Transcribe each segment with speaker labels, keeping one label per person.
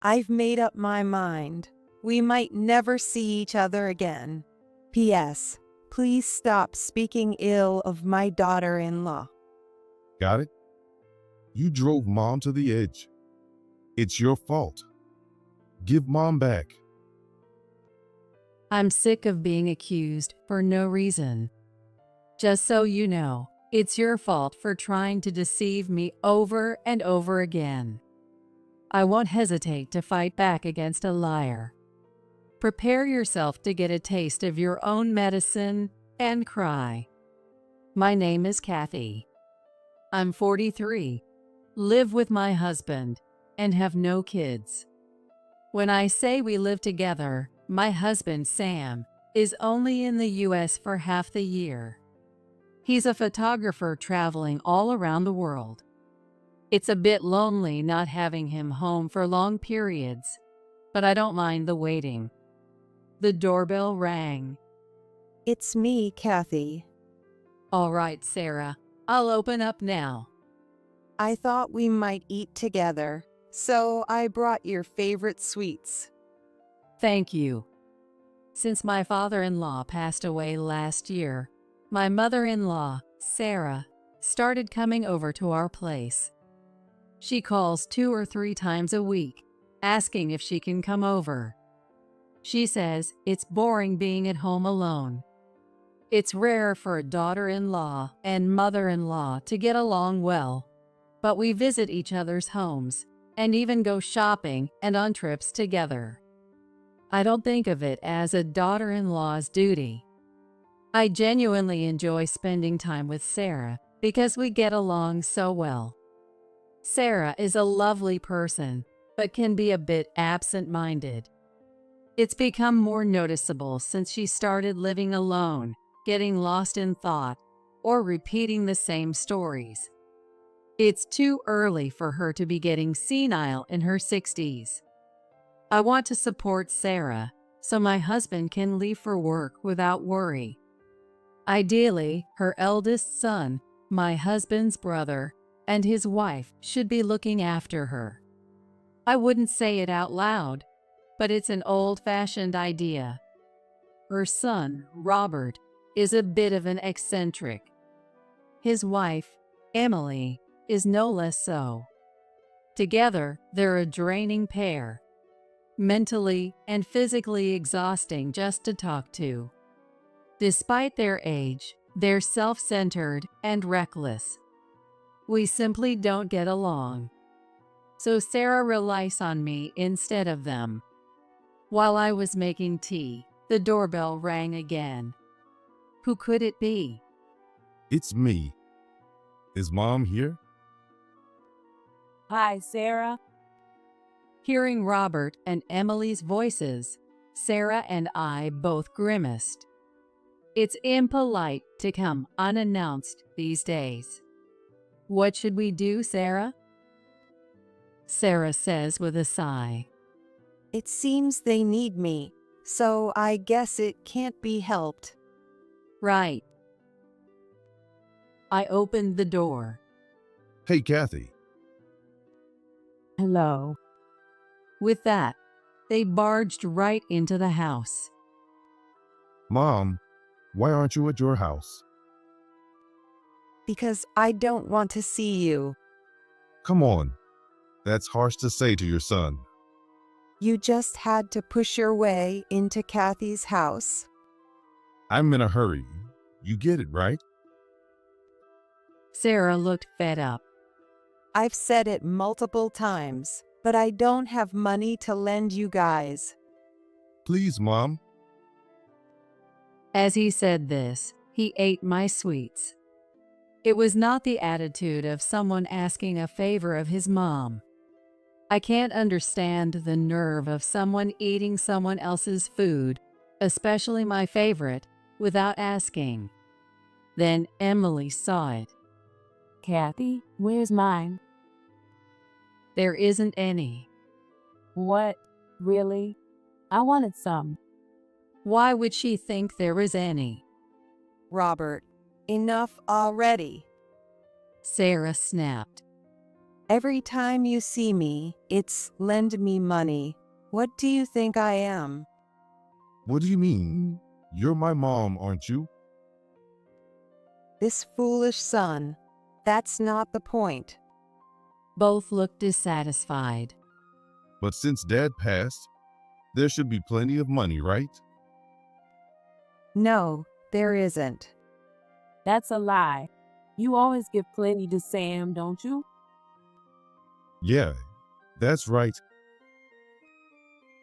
Speaker 1: I've made up my mind. We might never see each other again. P.S. Please stop speaking ill of my daughter-in-law.
Speaker 2: Got it? You drove Mom to the edge. It's your fault. Give Mom back.
Speaker 3: I'm sick of being accused for no reason. Just so you know, it's your fault for trying to deceive me over and over again. I won't hesitate to fight back against a liar. Prepare yourself to get a taste of your own medicine and cry. My name is Kathy. I'm 43, live with my husband, and have no kids. When I say we live together, my husband, Sam, is only in the US for half the year. He's a photographer traveling all around the world. It's a bit lonely not having him home for long periods, but I don't mind the waiting. The doorbell rang.
Speaker 1: It's me, Kathy.
Speaker 3: All right, Sarah, I'll open up now.
Speaker 1: I thought we might eat together, so I brought your favorite sweets.
Speaker 3: Thank you. Since my father-in-law passed away last year, my mother-in-law, Sarah, started coming over to our place. She calls 2 or 3 times a week, asking if she can come over. She says it's boring being at home alone. It's rare for a daughter-in-law and mother-in-law to get along well, but we visit each other's homes and even go shopping and on trips together. I don't think of it as a daughter-in-law's duty. I genuinely enjoy spending time with Sarah because we get along so well. Sarah is a lovely person, but can be a bit absent-minded. It's become more noticeable since she started living alone, getting lost in thought, or repeating the same stories. It's too early for her to be getting senile in her 60s. I want to support Sarah so my husband can leave for work without worry. Ideally, her eldest son, my husband's brother, and his wife should be looking after her. I wouldn't say it out loud, but it's an old-fashioned idea. Her son, Robert, is a bit of an eccentric. His wife, Emily, is no less so. Together, they're a draining pair. Mentally and physically exhausting just to talk to. Despite their age, they're self-centered and reckless. We simply don't get along. So Sarah relies on me instead of them. While I was making tea, the doorbell rang again. Who could it be?
Speaker 2: It's me. Is Mom here?
Speaker 4: Hi, Sarah.
Speaker 3: Hearing Robert and Emily's voices, Sarah and I both grimaced. It's impolite to come unannounced these days. What should we do, Sarah? Sarah says with a sigh.
Speaker 1: It seems they need me, so I guess it can't be helped.
Speaker 3: Right. I opened the door.
Speaker 2: Hey, Kathy.
Speaker 4: Hello.
Speaker 3: With that, they barged right into the house.
Speaker 2: Mom, why aren't you at your house?
Speaker 1: Because I don't want to see you.
Speaker 2: Come on. That's harsh to say to your son.
Speaker 1: You just had to push your way into Kathy's house.
Speaker 2: I'm in a hurry. You get it, right?
Speaker 3: Sarah looked fed up.
Speaker 1: I've said it multiple times, but I don't have money to lend you guys.
Speaker 2: Please, Mom.
Speaker 3: As he said this, he ate my sweets. It was not the attitude of someone asking a favor of his mom. I can't understand the nerve of someone eating someone else's food, especially my favorite, without asking. Then Emily saw it.
Speaker 4: Kathy, where's mine?
Speaker 3: There isn't any.
Speaker 4: What? Really? I wanted some.
Speaker 3: Why would she think there was any?
Speaker 1: Robert, enough already.
Speaker 3: Sarah snapped.
Speaker 1: Every time you see me, it's lend me money. What do you think I am?
Speaker 2: What do you mean? You're my mom, aren't you?
Speaker 1: This foolish son. That's not the point.
Speaker 3: Both looked dissatisfied.
Speaker 2: But since Dad passed, there should be plenty of money, right?
Speaker 1: No, there isn't.
Speaker 4: That's a lie. You always give plenty to Sam, don't you?
Speaker 2: Yeah, that's right.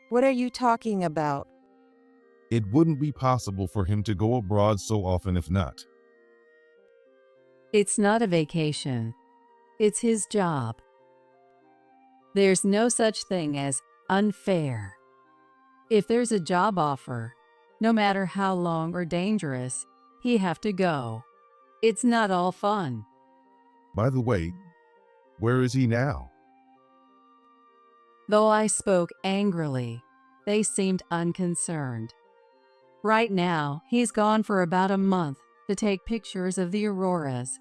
Speaker 1: What are you talking about?
Speaker 2: It wouldn't be possible for him to go abroad so often if not.
Speaker 3: It's not a vacation. It's his job. There's no such thing as unfair. If there's a job offer, no matter how long or dangerous, he have to go. It's not all fun.
Speaker 2: By the way, where is he now?
Speaker 3: Though I spoke angrily, they seemed unconcerned. Right now, he's gone for about a month to take pictures of the auroras.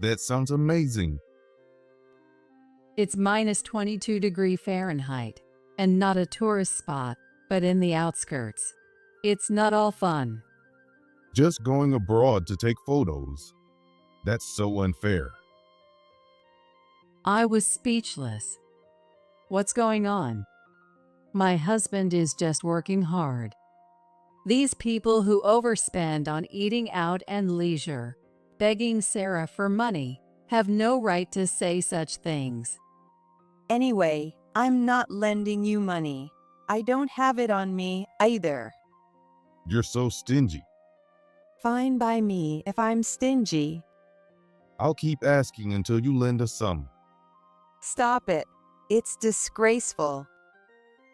Speaker 2: That sounds amazing.
Speaker 3: It's minus 22 degrees Fahrenheit, and not a tourist spot, but in the outskirts. It's not all fun.
Speaker 2: Just going abroad to take photos. That's so unfair.
Speaker 3: I was speechless. What's going on? My husband is just working hard. These people who overspend on eating out and leisure, begging Sarah for money, have no right to say such things.
Speaker 1: Anyway, I'm not lending you money. I don't have it on me either.
Speaker 2: You're so stingy.
Speaker 1: Fine by me if I'm stingy.
Speaker 2: I'll keep asking until you lend us some.
Speaker 1: Stop it. It's disgraceful.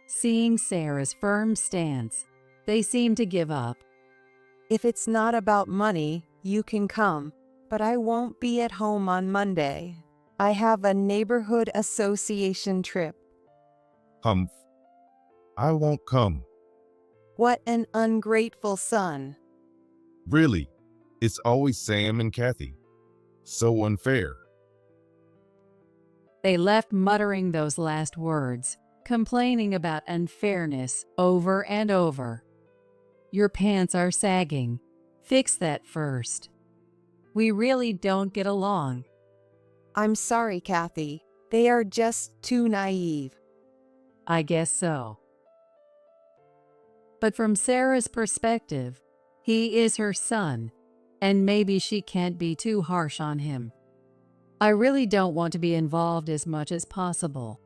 Speaker 3: Seeing Sarah's firm stance, they seemed to give up.
Speaker 1: If it's not about money, you can come, but I won't be at home on Monday. I have a neighborhood association trip.
Speaker 2: Humph. I won't come.
Speaker 1: What an ungrateful son.
Speaker 2: Really, it's always Sam and Kathy. So unfair.
Speaker 3: They left muttering those last words, complaining about unfairness over and over. Your pants are sagging. Fix that first. We really don't get along.
Speaker 1: I'm sorry, Kathy. They are just too naive.
Speaker 3: I guess so. But from Sarah's perspective, he is her son, and maybe she can't be too harsh on him. I really don't want to be involved as much as possible.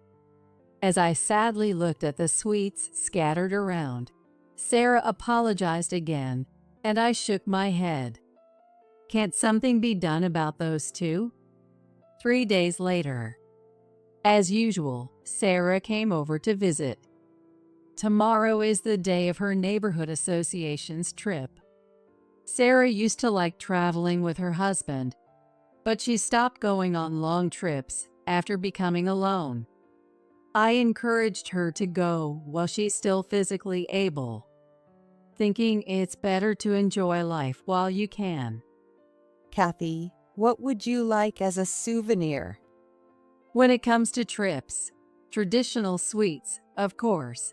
Speaker 3: As I sadly looked at the sweets scattered around, Sarah apologized again, and I shook my head. Can't something be done about those two? 3 days later. As usual, Sarah came over to visit. Tomorrow is the day of her neighborhood association's trip. Sarah used to like traveling with her husband, but she stopped going on long trips after becoming alone. I encouraged her to go while she's still physically able, thinking it's better to enjoy life while you can.
Speaker 1: Kathy, what would you like as a souvenir?
Speaker 3: When it comes to trips, traditional sweets, of course.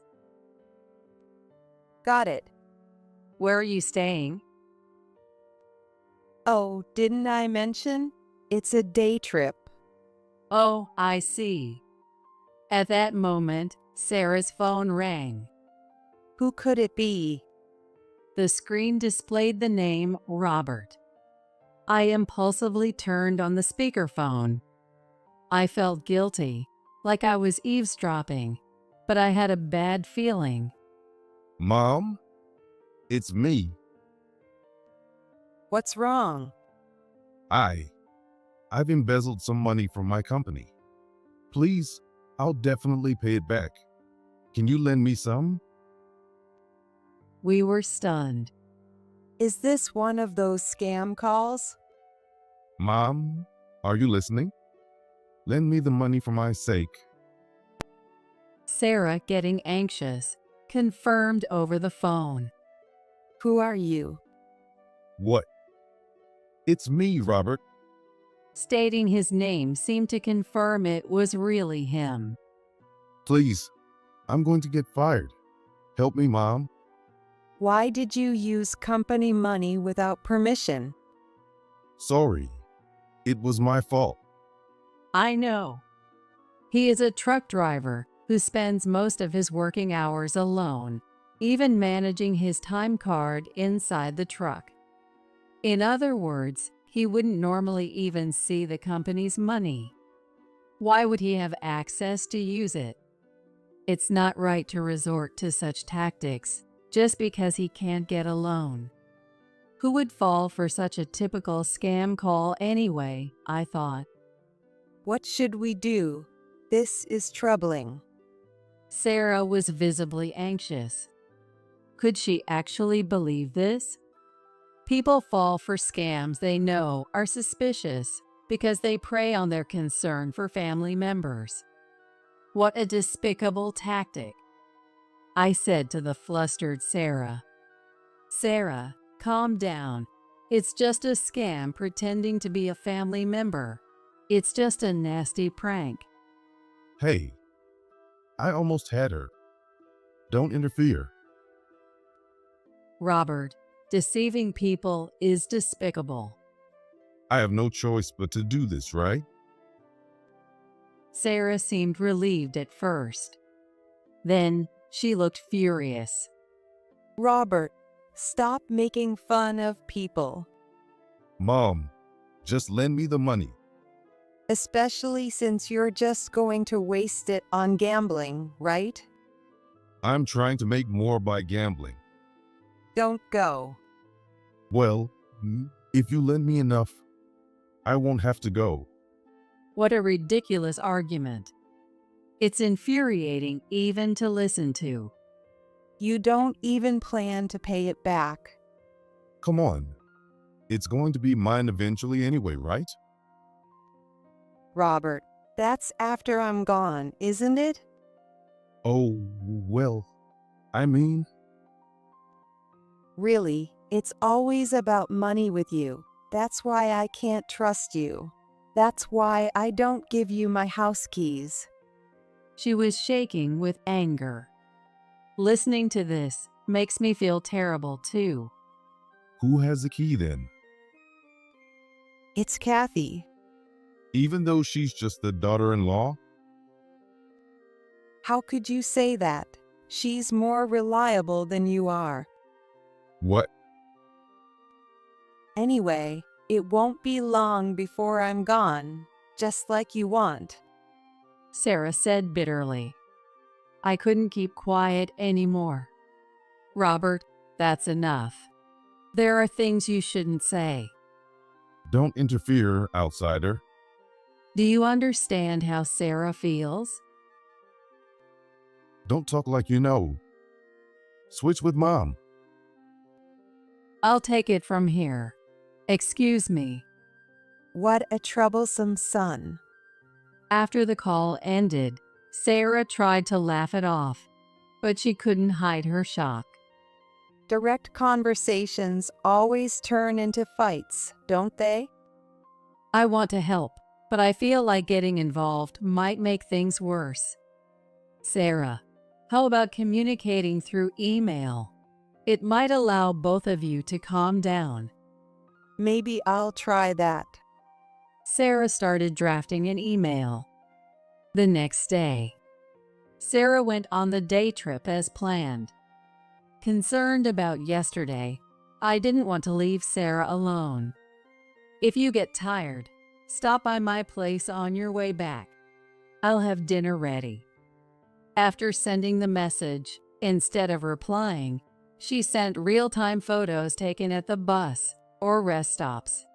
Speaker 1: Got it.
Speaker 3: Where are you staying?
Speaker 1: Oh, didn't I mention? It's a day trip.
Speaker 3: Oh, I see. At that moment, Sarah's phone rang.
Speaker 1: Who could it be?
Speaker 3: The screen displayed the name Robert. I impulsively turned on the speakerphone. I felt guilty, like I was eavesdropping, but I had a bad feeling.
Speaker 2: Mom, it's me.
Speaker 1: What's wrong?
Speaker 2: I've embezzled some money from my company. Please, I'll definitely pay it back. Can you lend me some?
Speaker 3: We were stunned.
Speaker 1: Is this one of those scam calls?
Speaker 2: Mom, are you listening? Lend me the money for my sake.
Speaker 3: Sarah, getting anxious, confirmed over the phone.
Speaker 1: Who are you?
Speaker 2: What? It's me, Robert.
Speaker 3: Stating his name seemed to confirm it was really him.
Speaker 2: Please, I'm going to get fired. Help me, Mom.
Speaker 1: Why did you use company money without permission?
Speaker 2: Sorry. It was my fault.
Speaker 3: I know. He is a truck driver who spends most of his working hours alone, even managing his time card inside the truck. In other words, he wouldn't normally even see the company's money. Why would he have access to use it? It's not right to resort to such tactics just because he can't get a loan. Who would fall for such a typical scam call anyway, I thought.
Speaker 1: What should we do? This is troubling.
Speaker 3: Sarah was visibly anxious. Could she actually believe this? People fall for scams they know are suspicious because they prey on their concern for family members. What a despicable tactic. I said to the flustered Sarah. Sarah, calm down. It's just a scam pretending to be a family member. It's just a nasty prank.
Speaker 2: Hey, I almost had her. Don't interfere.
Speaker 3: Robert, deceiving people is despicable.
Speaker 2: I have no choice but to do this, right?
Speaker 3: Sarah seemed relieved at first. Then she looked furious.
Speaker 1: Robert, stop making fun of people,
Speaker 2: Mom, just lend me the money.
Speaker 1: especially since you're just going to waste it on gambling, right?
Speaker 2: I'm trying to make more by gambling.
Speaker 1: Don't go.
Speaker 2: Well, if you lend me enough, I won't have to go.
Speaker 3: What a ridiculous argument. It's infuriating even to listen to.
Speaker 1: You don't even plan to pay it back.
Speaker 2: Come on. It's going to be mine eventually anyway, right?
Speaker 1: Robert, that's after I'm gone, isn't it?
Speaker 2: Oh, well, I mean,
Speaker 1: Really, it's always about money with you. That's why I can't trust you. That's why I don't give you my house keys.
Speaker 3: She was shaking with anger. Listening to this makes me feel terrible too.
Speaker 2: who has the key then?
Speaker 1: It's Kathy.
Speaker 2: Even though she's just the daughter-in-law?
Speaker 1: How could you say that? She's more reliable than you are.
Speaker 2: What?
Speaker 1: Anyway, it won't be long before I'm gone, just like you want.
Speaker 3: Sarah said bitterly. I couldn't keep quiet anymore. Robert, that's enough. There are things you shouldn't say.
Speaker 2: Don't interfere, outsider.
Speaker 3: Do you understand how Sarah feels?
Speaker 2: Don't talk like you know. Switch with Mom.
Speaker 3: I'll take it from here. Excuse me.
Speaker 1: What a troublesome son.
Speaker 3: After the call ended, Sarah tried to laugh it off, but she couldn't hide her shock.
Speaker 1: Direct conversations always turn into fights, don't they?
Speaker 3: I want to help, but I feel like getting involved might make things worse. Sarah, how about communicating through email? It might allow both of you to calm down.
Speaker 1: Maybe I'll try that.
Speaker 3: Sarah started drafting an email. The next day, Sarah went on the day trip as planned. Concerned about yesterday, I didn't want to leave Sarah alone. If you get tired, stop by my place on your way back. I'll have dinner ready. After sending the message, instead of replying, she sent real-time photos taken at the bus or rest stops.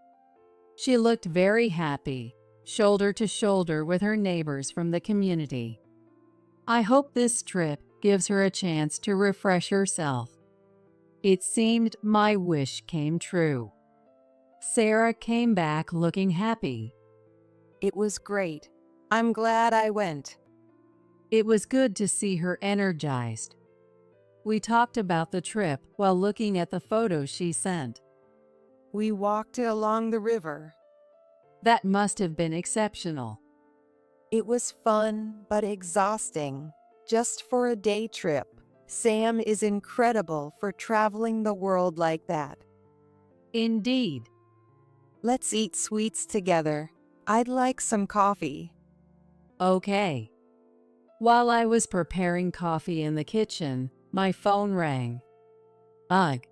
Speaker 3: She looked very happy, shoulder to shoulder with her neighbors from the community. I hope this trip gives her a chance to refresh herself. It seemed my wish came true. Sarah came back looking happy.
Speaker 1: It was great. I'm glad I went.
Speaker 3: It was good to see her energized. We talked about the trip while looking at the photos she sent.
Speaker 1: We walked along the river.
Speaker 3: That must have been exceptional.
Speaker 1: It was fun but exhausting, just for a day trip. Sam is incredible for traveling the world like that.
Speaker 3: Indeed.
Speaker 1: Let's eat sweets together. I'd like some coffee.
Speaker 3: Okay. While I was preparing coffee in the kitchen, my phone rang. Ugh.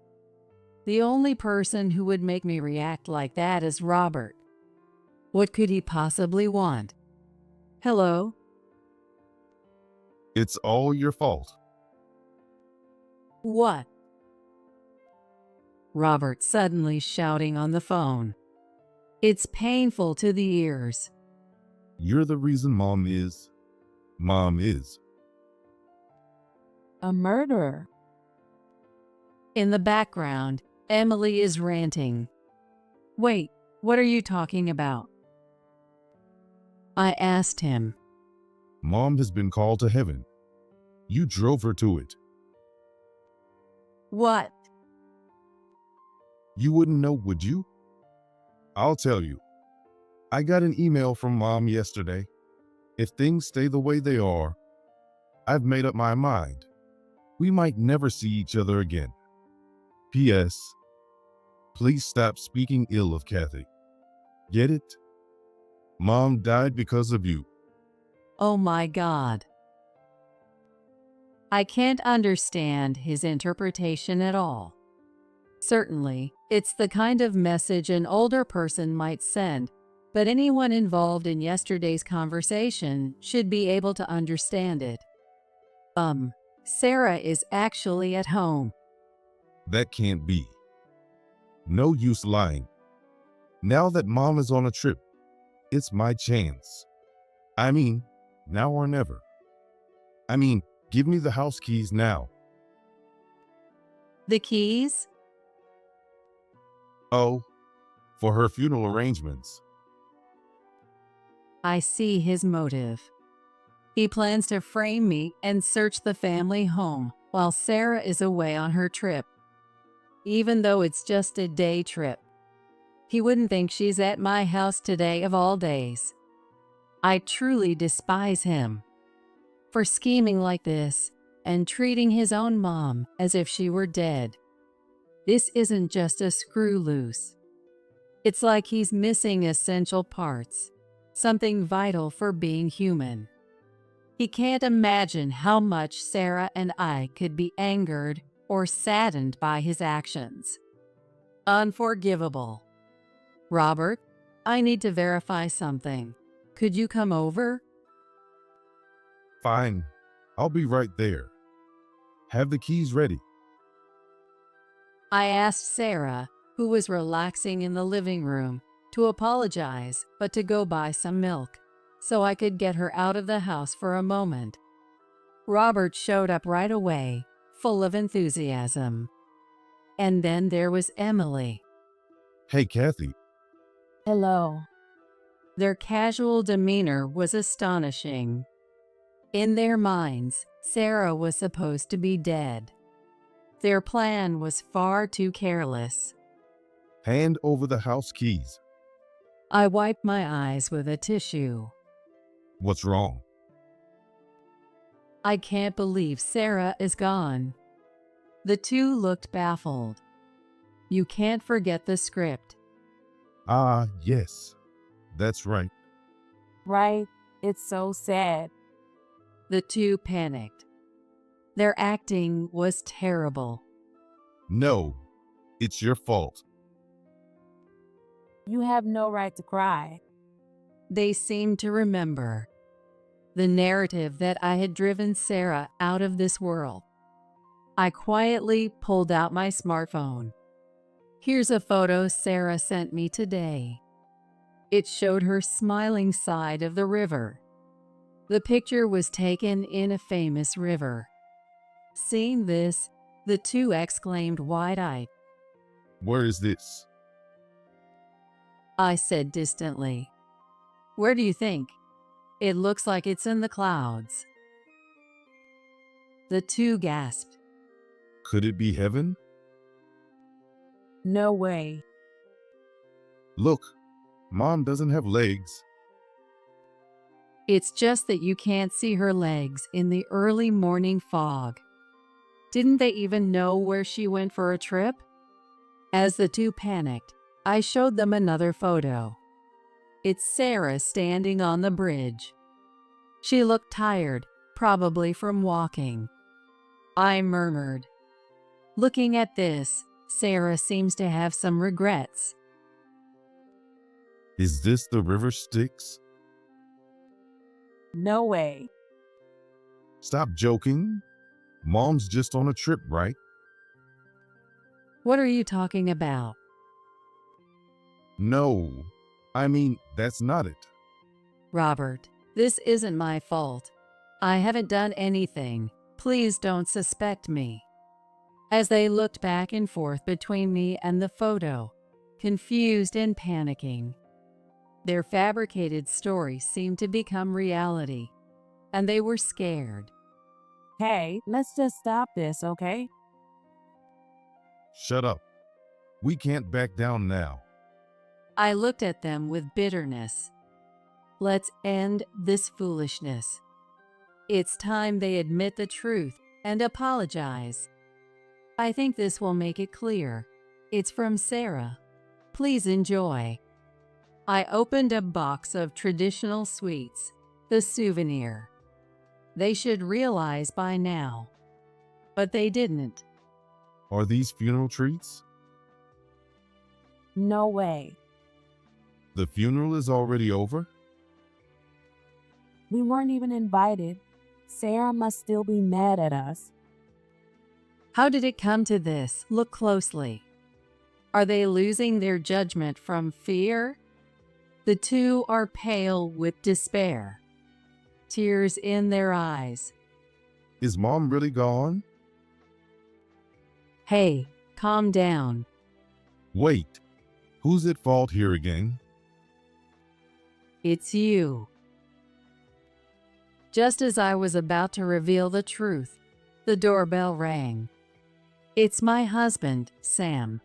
Speaker 3: The only person who would make me react like that is Robert. What could he possibly want? Hello?
Speaker 2: It's all your fault.
Speaker 3: What? Robert suddenly shouting on the phone. It's painful to the ears.
Speaker 2: You're the reason Mom is.
Speaker 4: A murderer.
Speaker 3: In the background, Emily is ranting. Wait, what are you talking about? I asked him.
Speaker 2: Mom has been called to heaven. You drove her to it.
Speaker 3: What?
Speaker 2: You wouldn't know, would you? I'll tell you. I got an email from Mom yesterday. If things stay the way they are, I've made up my mind. We might never see each other again. P.S. Please stop speaking ill of Kathy. Get it? Mom died because of you.
Speaker 3: Oh my God. I can't understand his interpretation at all. Certainly, it's the kind of message an older person might send, but anyone involved in yesterday's conversation should be able to understand it. Sarah is actually at home.
Speaker 2: That can't be. No use lying. Now that Mom is on a trip, it's my chance. I mean, now or never. Give me the house keys now.
Speaker 3: The keys?
Speaker 2: Oh, for her funeral arrangements.
Speaker 3: I see his motive. He plans to frame me and search the family home while Sarah is away on her trip. Even though it's just a day trip. He wouldn't think she's at my house today of all days. I truly despise him for scheming like this and treating his own mom as if she were dead. This isn't just a screw loose. It's like he's missing essential parts, something vital for being human. He can't imagine how much Sarah and I could be angered or saddened by his actions. Unforgivable. Robert, I need to verify something. Could you come over?
Speaker 2: Fine, I'll be right there. Have the keys ready.
Speaker 3: I asked Sarah, who was relaxing in the living room, to apologize but to go buy some milk, so I could get her out of the house for a moment. Robert showed up right away, full of enthusiasm. And then there was Emily.
Speaker 2: Hey, Kathy.
Speaker 4: Hello.
Speaker 3: Their casual demeanor was astonishing. In their minds, Sarah was supposed to be dead. Their plan was far too careless.
Speaker 2: Hand over the house keys.
Speaker 3: I wiped my eyes with a tissue.
Speaker 2: What's wrong?
Speaker 3: I can't believe Sarah is gone. The two looked baffled. You can't forget the script.
Speaker 2: Ah, yes. That's right.
Speaker 4: Right? It's so sad.
Speaker 3: The two panicked. Their acting was terrible.
Speaker 2: No, it's your fault.
Speaker 4: You have no right to cry.
Speaker 3: They seemed to remember the narrative that I had driven Sarah out of this world. I quietly pulled out my smartphone. Here's a photo Sarah sent me today. It showed her smiling side of the river. The picture was taken in a famous river. Seeing this, the two exclaimed wide-eyed.
Speaker 2: Where is this?
Speaker 3: I said distantly. Where do you think? It looks like it's in the clouds. The two gasped.
Speaker 2: Could it be heaven?
Speaker 4: No way.
Speaker 2: Look, Mom doesn't have legs.
Speaker 3: It's just that you can't see her legs in the early morning fog. Didn't they even know where she went for a trip? As the two panicked, I showed them another photo. It's Sarah standing on the bridge. She looked tired, probably from walking. I murmured, "Looking at this, Sarah seems to have some regrets."
Speaker 2: Is this the river Styx?
Speaker 4: No way.
Speaker 2: Stop joking. Mom's just on a trip, right?
Speaker 3: What are you talking about?
Speaker 2: No, I mean, that's not it.
Speaker 3: Robert, this isn't my fault. I haven't done anything. Please don't suspect me. As they looked back and forth between me and the photo, confused and panicking, their fabricated story seemed to become reality, and they were scared.
Speaker 4: Hey, let's just stop this, okay?
Speaker 2: Shut up. We can't back down now.
Speaker 3: I looked at them with bitterness. Let's end this foolishness. It's time they admit the truth and apologize. I think this will make it clear. It's from Sarah. Please enjoy. I opened a box of traditional sweets, the souvenir. They should realize by now. But they didn't.
Speaker 2: Are these funeral treats?
Speaker 4: No way.
Speaker 2: The funeral is already over?
Speaker 4: We weren't even invited. Sarah must still be mad at us.
Speaker 3: How did it come to this? Look closely. Are they losing their judgment from fear? The two are pale with despair, tears in their eyes.
Speaker 2: Is Mom really gone?
Speaker 3: Hey, calm down.
Speaker 2: Wait, who's at fault here again?
Speaker 3: It's you. Just as I was about to reveal the truth, the doorbell rang. It's my husband, Sam.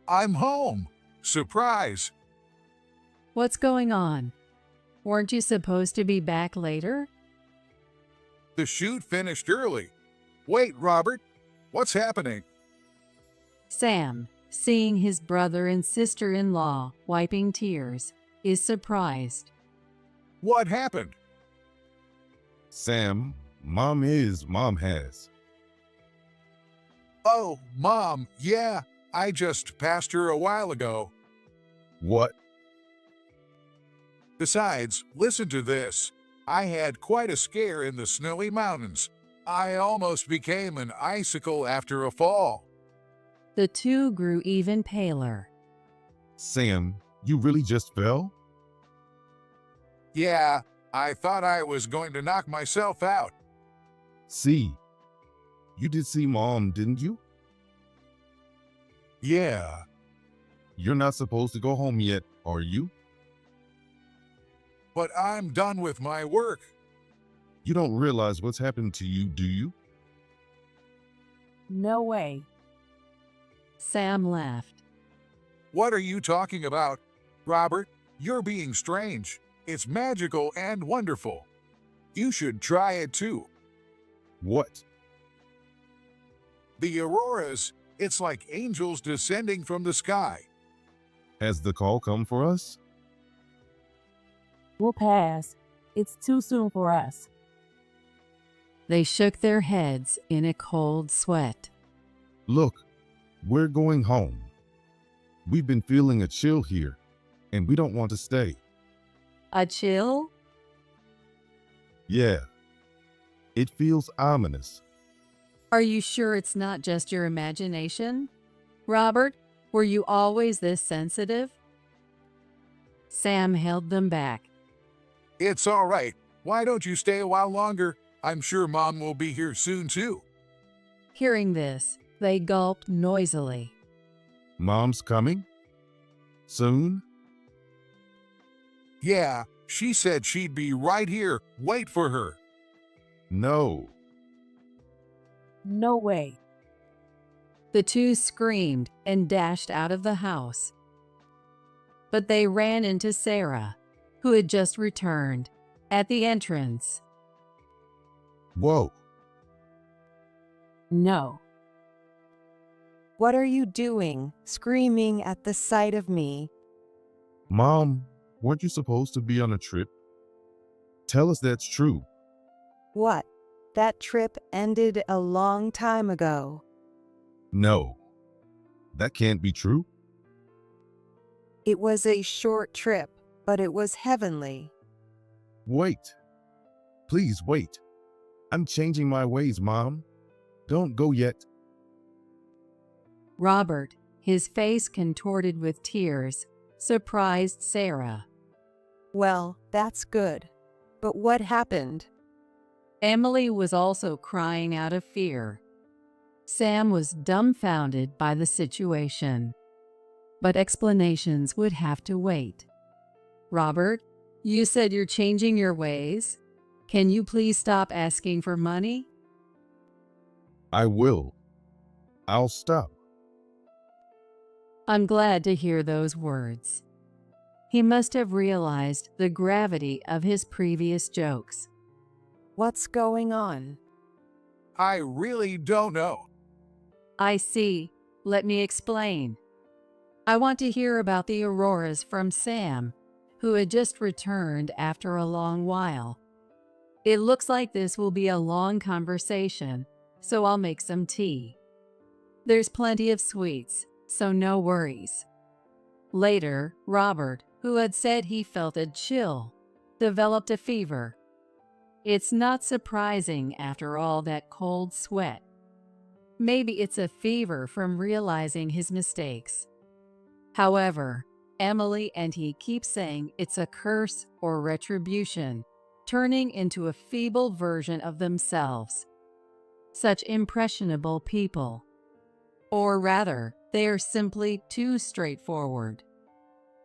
Speaker 5: I'm home. Surprise.
Speaker 3: What's going on? Weren't you supposed to be back later?
Speaker 5: The shoot finished early. Wait, Robert. What's happening?
Speaker 3: Sam, seeing his brother and sister-in-law wiping tears, is surprised.
Speaker 5: What happened?
Speaker 2: Sam, Mom has.
Speaker 5: Oh, Mom, yeah. I just passed her a while ago.
Speaker 2: What?
Speaker 5: Besides, listen to this. I had quite a scare in the snowy mountains. I almost became an icicle after a fall.
Speaker 3: The two grew even paler.
Speaker 2: Sam, you really just fell?
Speaker 5: Yeah, I thought I was going to knock myself out.
Speaker 2: See, you did see Mom, didn't you?
Speaker 5: Yeah,
Speaker 2: You're not supposed to go home yet, are you?
Speaker 5: but I'm done with my work.
Speaker 2: You don't realize what's happened to you, do you?
Speaker 4: No way.
Speaker 3: Sam laughed.
Speaker 5: What are you talking about? Robert, you're being strange. It's magical and wonderful. You should try it too.
Speaker 2: What?
Speaker 5: The auroras, it's like angels descending from the sky.
Speaker 2: Has the call come for us?
Speaker 4: We'll pass. It's too soon for us.
Speaker 3: They shook their heads in a cold sweat.
Speaker 2: Look, we're going home. We've been feeling a chill here, and we don't want to stay.
Speaker 3: A chill?
Speaker 2: Yeah. It feels ominous.
Speaker 3: Are you sure it's not just your imagination? Robert, were you always this sensitive? Sam held them back.
Speaker 5: It's all right. Why don't you stay a while longer? I'm sure Mom will be here soon too.
Speaker 3: Hearing this, they gulped noisily.
Speaker 2: Mom's coming? Soon?
Speaker 5: Yeah, she said she'd be right here. Wait for her.
Speaker 2: No.
Speaker 4: No way.
Speaker 3: The two screamed and dashed out of the house. but they ran into Sarah, who had just returned, at the entrance.
Speaker 2: Whoa,
Speaker 4: No.
Speaker 1: What are you doing, screaming at the sight of me?
Speaker 2: Mom, weren't you supposed to be on a trip? Tell us that's true.
Speaker 1: What? That trip ended a long time ago.
Speaker 2: No, that can't be true.
Speaker 1: It was a short trip, but it was heavenly.
Speaker 2: Wait. Please wait. I'm changing my ways, Mom. Don't go yet.
Speaker 3: Robert, his face contorted with tears, surprised Sarah.
Speaker 1: Well, that's good. But what happened?
Speaker 3: Emily was also crying out of fear. Sam was dumbfounded by the situation, but explanations would have to wait. Robert, you said you're changing your ways? Can you please stop asking for money?
Speaker 2: I will. I'll stop.
Speaker 3: I'm glad to hear those words. He must have realized the gravity of his previous jokes.
Speaker 1: What's going on?
Speaker 5: I really don't know.
Speaker 3: I see. Let me explain. I want to hear about the Auroras from Sam, who had just returned after a long while. It looks like this will be a long conversation, so I'll make some tea. There's plenty of sweets, so no worries. Later, Robert, who had said he felt a chill, developed a fever. It's not surprising after all that cold sweat. Maybe it's a fever from realizing his mistakes. However, Emily and he keep saying it's a curse or retribution, turning into a feeble version of themselves. Such impressionable people. Or rather, they are simply too straightforward.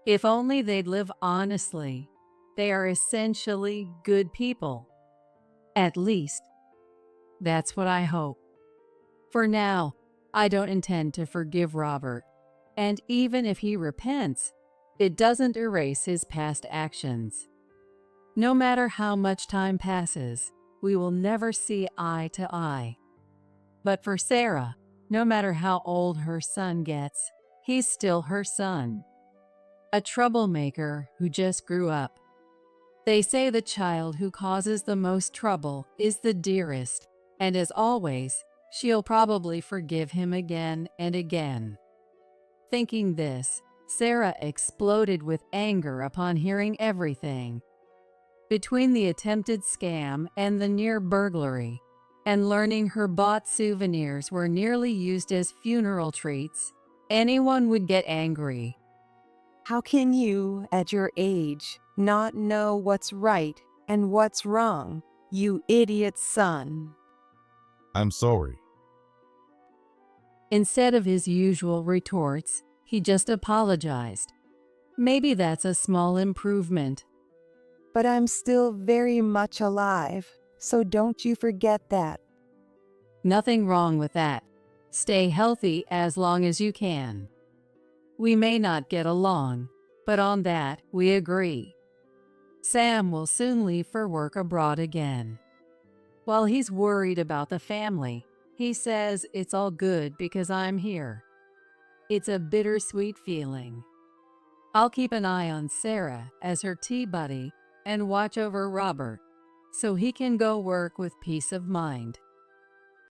Speaker 3: If only they'd live honestly, they are essentially good people. At least, that's what I hope. For now, I don't intend to forgive Robert, and even if he repents, it doesn't erase his past actions. No matter how much time passes, we will never see eye to eye. But for Sarah, no matter how old her son gets, he's still her son. A troublemaker who just grew up. They say the child who causes the most trouble is the dearest, and as always, she'll probably forgive him again and again. Thinking this, Sarah exploded with anger upon hearing everything. Between the attempted scam and the near burglary, and learning her bought souvenirs were nearly used as funeral treats, anyone would get angry.
Speaker 1: How can you, at your age, not know what's right and what's wrong, you idiot son?
Speaker 2: I'm sorry.
Speaker 3: Instead of his usual retorts, he just apologized. Maybe that's a small improvement.
Speaker 1: But I'm still very much alive, so don't you forget that.
Speaker 3: Nothing wrong with that. Stay healthy as long as you can. We may not get along, but on that we agree. Sam will soon leave for work abroad again. While he's worried about the family, he says it's all good because I'm here. It's a bittersweet feeling. I'll keep an eye on Sarah as her tea buddy and watch over Robert, so he can go work with peace of mind.